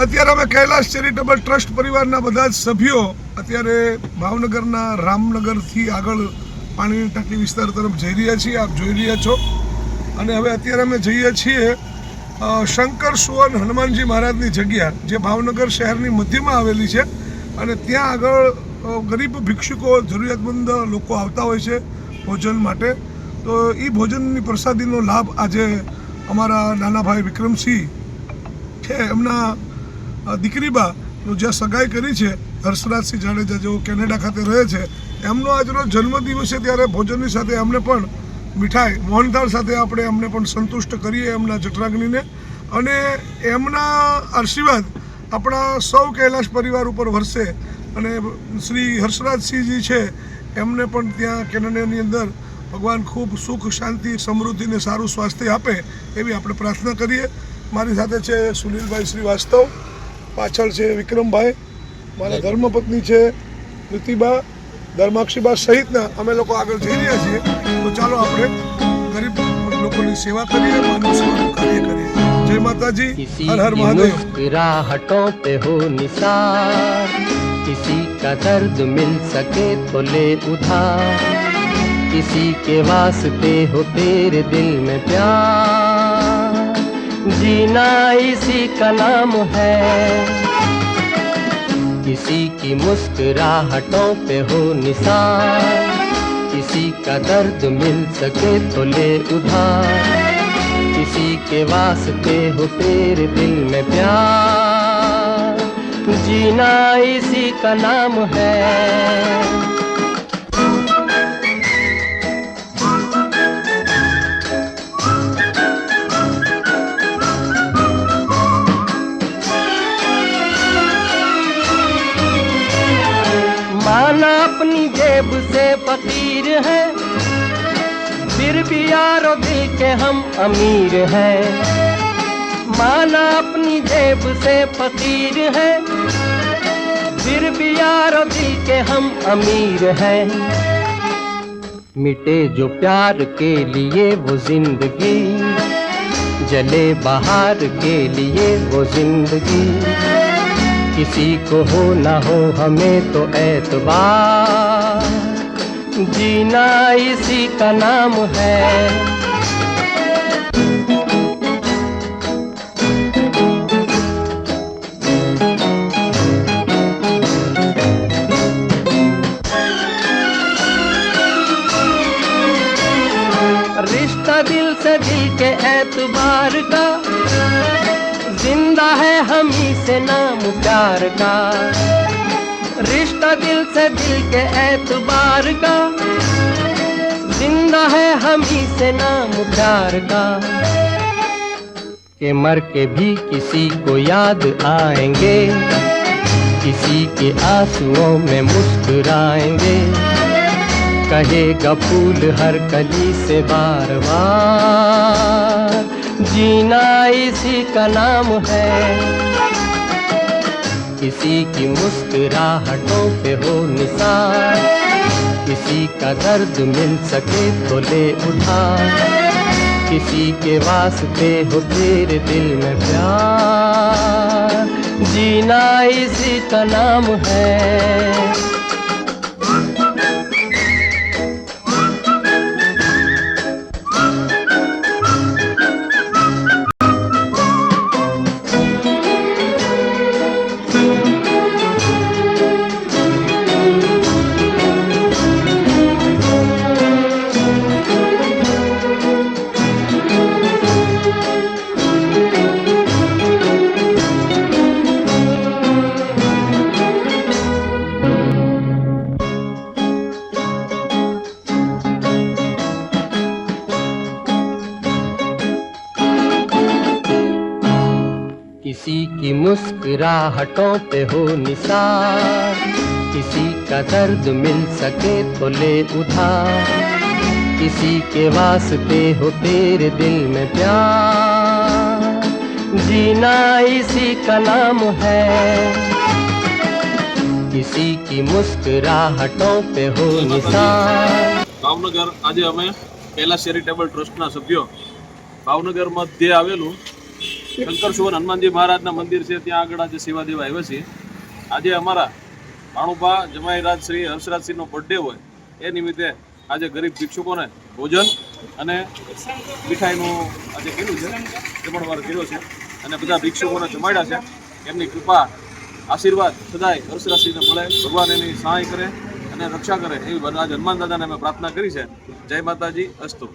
અત્યારે અમે Kailash charitable trust પરિવારના બધા જ સભ્યો અત્યારે ભાવનગરના રામનગરથી આગળ પાણીની ટાંકી વિસ્તાર તરફ જઈ રહ્યા છીએ. આપ જોઈ રહ્યા છો. અને હવે અત્યારે અમે જઈએ છીએ શંકર સુવર્ણ હનુમાનજી મહારાજની જગ્યા, જે ભાવનગર શહેરની મધ્યમાં આવેલી છે. અને ત્યાં આગળ ગરીબ ભિક્ષુકો, જરૂરિયાતમંદ લોકો આવતા હોય છે ભોજન માટે. તો એ ભોજનની પ્રસાદીનો લાભ આજે અમારા નાના ભાઈ વિક્રમસિંહ છે, એમના દીકરીબા જ્યાં સગાઈ કરી છે, હર્ષરાજસિંહ જાડેજા, જેઓ કેનેડા ખાતે રહે છે, એમનો આજનો જન્મદિવસ છે. ત્યારે ભોજનની સાથે અમને પણ મીઠાઈ મોહનથાળ સાથે આપણે અમને પણ સંતુષ્ટ કરીએ એમના જઠરાગ્નિને. અને એમના આશીર્વાદ આપણા સૌ કૈલાશ પરિવાર ઉપર વરસે. અને શ્રી હર્ષરાજસિંહજી છે, એમને પણ ત્યાં કેનેડાની અંદર ભગવાન ખૂબ સુખ, શાંતિ, સમૃદ્ધિ ને સારું સ્વાસ્થ્ય આપે એવી આપણે પ્રાર્થના કરીએ. મારી સાથે છે સુનિલભાઈ શ્રીવાસ્તવ, પાછળ છે વિક્રમભાઈ, મારા ધર્મપત્ની છે પ્રીતિબા, ધર્માક્ષીબા સહિતના અમે લોકો આગળ જઈ રહ્યા છીએ. તો ચાલો આપણે ગરીબ લોકોની સેવા કરીએ, માનવ સેવાનું કાર્ય કરીએ. જય માતાજી, હર હર મહાદેવ. मुस्कुराहटों पे हो निसार, किसी का दर्द मिल सके तो ले उधार, किसी के वास्ते हो तेरे दिल में प्यार, जीना इसी का नाम है. किसी की मुस्कुराहटों पे हो निसार, किसी का दर्द मिल सके तो ले उधार, किसी के वास्ते हो तेरे दिल में प्यार, जीना इसी का नाम है. माना अपनी जेब से फकीर है, फिर भी यारो दिल के हम अमीर हैं. माना अपनी जेब से फकीर है, फिर भी यारो दिल के हम अमीर हैं. मिटे जो प्यार के लिए वो जिंदगी, जले बहार के लिए वो जिंदगी, किसी को हो ना हो हमें तो एतबार, जीना इसी का नाम है. रिश्ता दिल से दिल के एतबार का, जिंदा है हम ही से नाम प्यार का. रिश्ता दिल से दिल के एतबार का, जिंदा है हम ही से नाम प्यार का. के मर के भी किसी को याद आएंगे, किसी के आंसुओं में मुस्कुराएंगे, कहेगा फूल हर कली से बार बार, जीना इसी का नाम है. किसी की मुस्कुराहटों पे हो निसार, किसी का दर्द मिल सके तो ले उधार, किसी के वास्ते हो तेरे दिल में प्यार, जीना इसी का नाम है. किसी की मुस्कुराहटों पे हो निसार, किसी का दर्द मिल सके तो ले उधार, किसी के वास्ते हो तेरे दिल में प्यार, जीना इसी का नाम है. किसी की मुस्कुराहटों पे हो निसार. ભાવનગર આજે અમે કૈલાશ ચેરિટેબલ ટ્રસ્ટના સભ્યો ભાવનગર મધ્ય આવેલું શંકર સુવન હનુમાનજી મહારાજના મંદિર છે ત્યાં આગળ આજે સેવા દેવા આવ્યા છીએ. આજે અમારા ભાણુભા જમાઈરાજ શ્રી હર્ષરાજસિંહનો બર્થડે હોય એ નિમિત્તે આજે ગરીબ ભિક્ષુકોને ભોજન અને મીઠાઈનું આજે કર્યું છે, જમણવાર કર્યો છે અને બધા ભિક્ષુકોને જમાડ્યા છે. એમની કૃપા આશીર્વાદ સદાય હર્ષરાજસિંહને મળે, ભગવાન એની સહાય કરે અને રક્ષા કરે એવી આજે હનુમાન દાદાને અમે પ્રાર્થના કરી છે. જય માતાજી, અસ્તુ.